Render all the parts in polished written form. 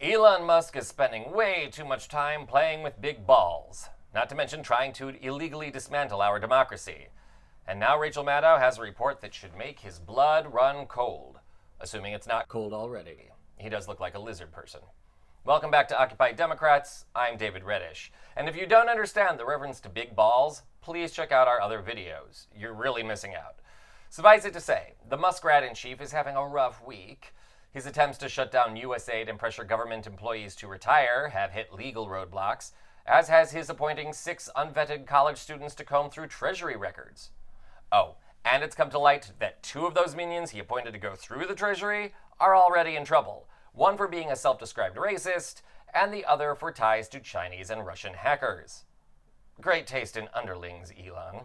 Elon Musk is spending way too much time playing with big balls, not to mention trying to illegally dismantle our democracy. And now Rachel Maddow has a report that should make his blood run cold, assuming it's not cold already. He does look like a lizard person. Welcome back to Occupy Democrats. I'm David Reddish. And if you don't understand the reference to big balls, please check out our other videos. You're really missing out. Suffice it to say, the Muskrat-in-Chief is having a rough week. His attempts to shut down U.S. aid and pressure government employees to retire have hit legal roadblocks, as has his appointing 6 unvetted college students to comb through Treasury records. Oh, and it's come to light that 2 of those minions he appointed to go through the Treasury are already in trouble, one for being a self-described racist, and the other for ties to Chinese and Russian hackers. Great taste in underlings, Elon.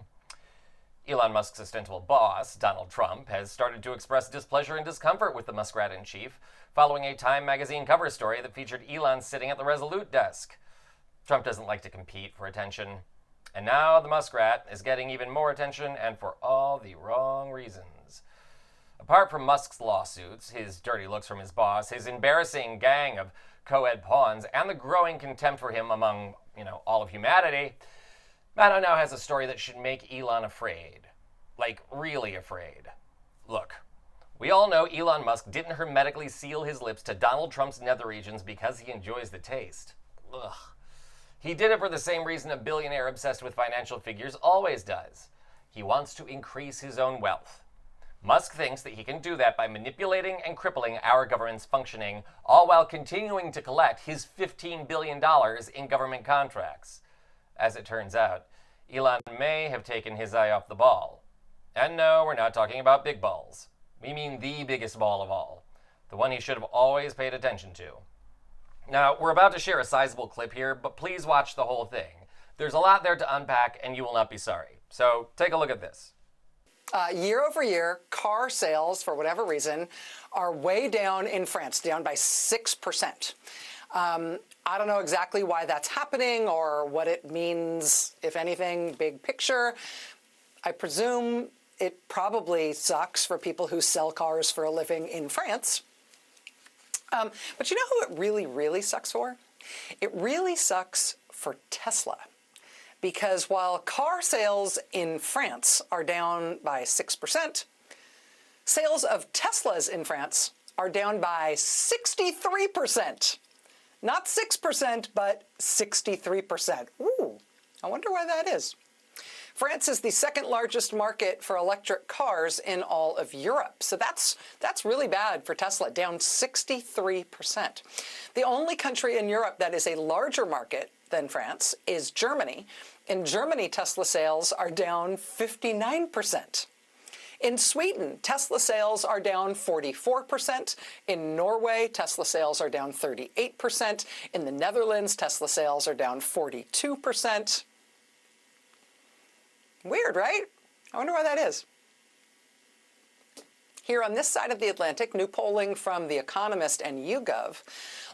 Elon Musk's ostensible boss, Donald Trump, has started to express displeasure and discomfort with the Muskrat-in-Chief, following a Time magazine cover story that featured Elon sitting at the Resolute desk. Trump doesn't like to compete for attention. And now the Muskrat is getting even more attention, and for all the wrong reasons. Apart from Musk's lawsuits, his dirty looks from his boss, his embarrassing gang of co-ed pawns, and the growing contempt for him among, all of humanity, Maddow now has a story that should make Elon afraid. Like, really afraid. Look, we all know Elon Musk didn't hermetically seal his lips to Donald Trump's nether regions because he enjoys the taste. Ugh. He did it for the same reason a billionaire obsessed with financial figures always does. He wants to increase his own wealth. Musk thinks that he can do that by manipulating and crippling our government's functioning, all while continuing to collect his $15 billion in government contracts. As it turns out, Elon may have taken his eye off the ball. And no, we're not talking about big balls. We mean the biggest ball of all. The one he should have always paid attention to. Now, we're about to share a sizable clip here, but please watch the whole thing. There's a lot there to unpack, and you will not be sorry. So take a look at this. Year over year, car sales, for whatever reason, are way down in France, down by 6%. I don't know exactly why that's happening or what it means, if anything, big picture. I presume it probably sucks for people who sell cars for a living in France. But you know who it really, really sucks for? It really sucks for Tesla. Because while car sales in France are down by 6%, sales of Teslas in France are down by 63%. Not 6%, but 63%. Ooh, I wonder why that is. France is the second largest market for electric cars in all of Europe. So that's really bad for Tesla, down 63%. The only country in Europe that is a larger market than France is Germany. In Germany, Tesla sales are down 59%. In Sweden, Tesla sales are down 44%. In Norway, Tesla sales are down 38%. In the Netherlands, Tesla sales are down 42%. Weird, right? I wonder why that is. Here on this side of the Atlantic, new polling from The Economist and YouGov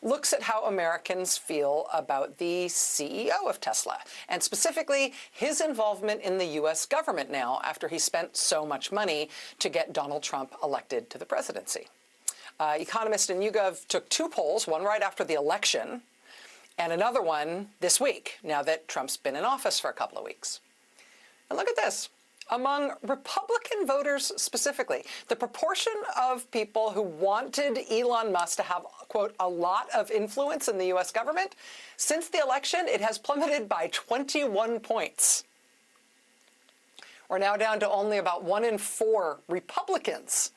looks at how Americans feel about the CEO of Tesla, and specifically his involvement in the U.S. government now after he spent so much money to get Donald Trump elected to the presidency. Economist and YouGov took 2 polls, one right after the election and another one this week, now that Trump's been in office for a couple of weeks. And look at this. Among Republican voters specifically, the proportion of people who wanted Elon Musk to have, quote, a lot of influence in the U.S. government, since the election, it has plummeted by 21 points. We're now down to only about 1 in 4 Republicans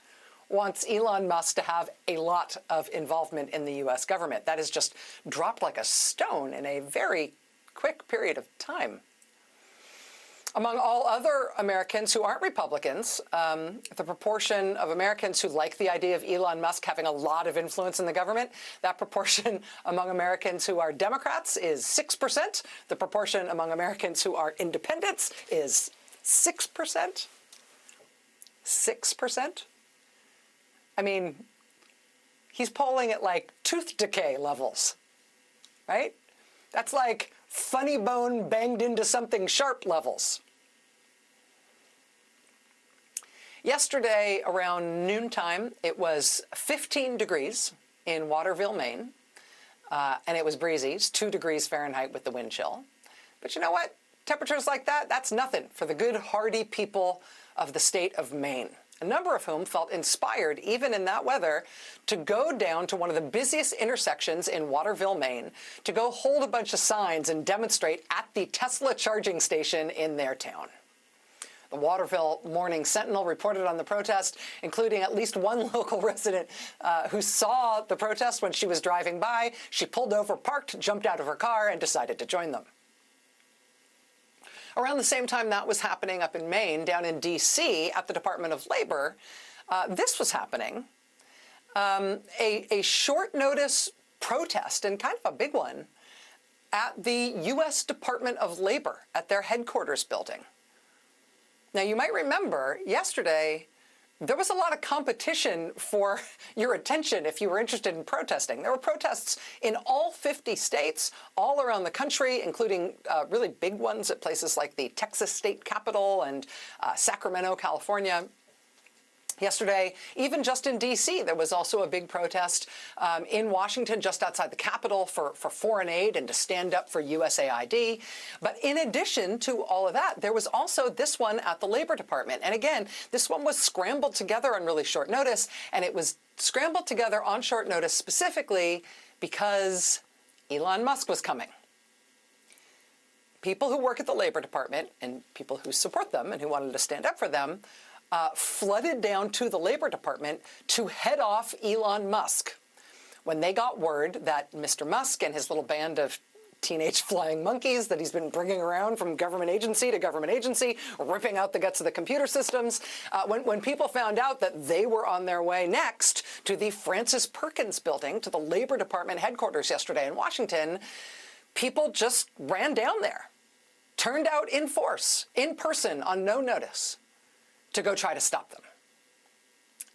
wants Elon Musk to have a lot of involvement in the U.S. government. That has just dropped like a stone in a very quick period of time. Among all other Americans who aren't Republicans, the proportion of Americans who like the idea of Elon Musk having a lot of influence in the government, that proportion among Americans who are Democrats is 6%. The proportion among Americans who are independents is 6%. 6%? I mean, he's polling at like tooth decay levels, right? That's like funny bone banged into something sharp levels. Yesterday, around noontime, it was 15 degrees in Waterville, Maine. and it was breezy. It's 2 degrees Fahrenheit with the wind chill. But you know what? Temperatures like that, that's nothing for the good, hardy people of the state of Maine, a number of whom felt inspired, even in that weather, to go down to one of the busiest intersections in Waterville, Maine, to go hold a bunch of signs and demonstrate at the Tesla charging station in their town. The Waterville Morning Sentinel reported on the protest, including at least one local resident who saw the protest when she was driving by. She pulled over, parked, jumped out of her car, and decided to join them. Around the same time that was happening up in Maine, down in D.C. at the Department of Labor, this was happening. A short notice protest, and kind of a big one, at the U.S. Department of Labor at their headquarters building. Now, you might remember yesterday, there was a lot of competition for your attention if you were interested in protesting. There were protests in all 50 states, all around the country, including really big ones at places like the Texas state capitol and Sacramento, California. Yesterday, even just in D.C., there was also a big protest in Washington, just outside the Capitol, for foreign aid and to stand up for USAID. But in addition to all of that, there was also this one at the Labor Department. And again, this one was scrambled together on really short notice, and it was scrambled together on short notice specifically because Elon Musk was coming. People who work at the Labor Department and people who support them and who wanted to stand up for them flooded down to the Labor Department to head off Elon Musk when they got word that Mr. Musk and his little band of teenage flying monkeys that he's been bringing around from government agency to government agency, ripping out the guts of the computer systems. When people found out that they were on their way next to the Francis Perkins building, to the Labor Department headquarters yesterday in Washington, people just ran down there, turned out in force, in person, on no notice, to go try to stop them.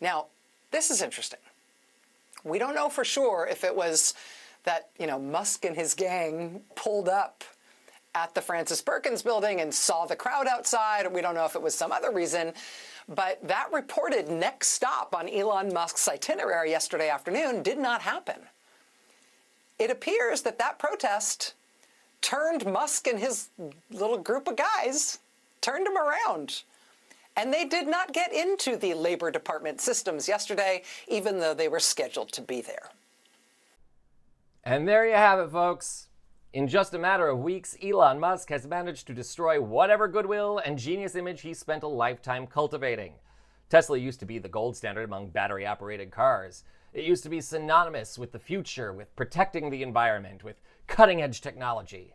Now, this is interesting. We don't know for sure if it was that, Musk and his gang pulled up at the Francis Perkins building and saw the crowd outside. We don't know if it was some other reason. But that reported next stop on Elon Musk's itinerary yesterday afternoon did not happen. It appears that that protest turned Musk and his little group of guys, turned him around. And they did not get into the Labor Department systems yesterday, even though they were scheduled to be there. And there you have it, folks. In just a matter of weeks, Elon Musk has managed to destroy whatever goodwill and genius image he spent a lifetime cultivating. Tesla used to be the gold standard among battery-operated cars. It used to be synonymous with the future, with protecting the environment, with cutting-edge technology.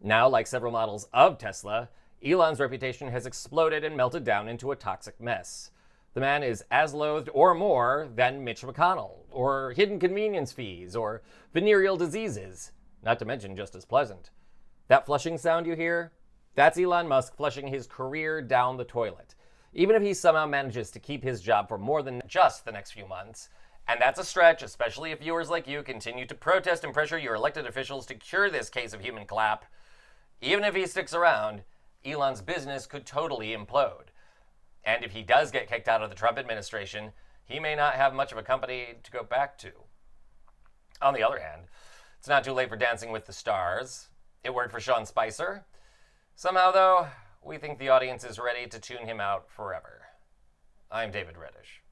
Now, like several models of Tesla, Elon's reputation has exploded and melted down into a toxic mess. The man is as loathed or more than Mitch McConnell, or hidden convenience fees, or venereal diseases, not to mention just as pleasant. That flushing sound you hear? That's Elon Musk flushing his career down the toilet. Even if he somehow manages to keep his job for more than just the next few months, and that's a stretch, especially if viewers like you continue to protest and pressure your elected officials to cure this case of human clap, even if he sticks around, Elon's business could totally implode. And if he does get kicked out of the Trump administration, he may not have much of a company to go back to. On the other hand, it's not too late for Dancing with the Stars. It worked for Sean Spicer. Somehow, though, we think the audience is ready to tune him out forever. I'm David Reddish.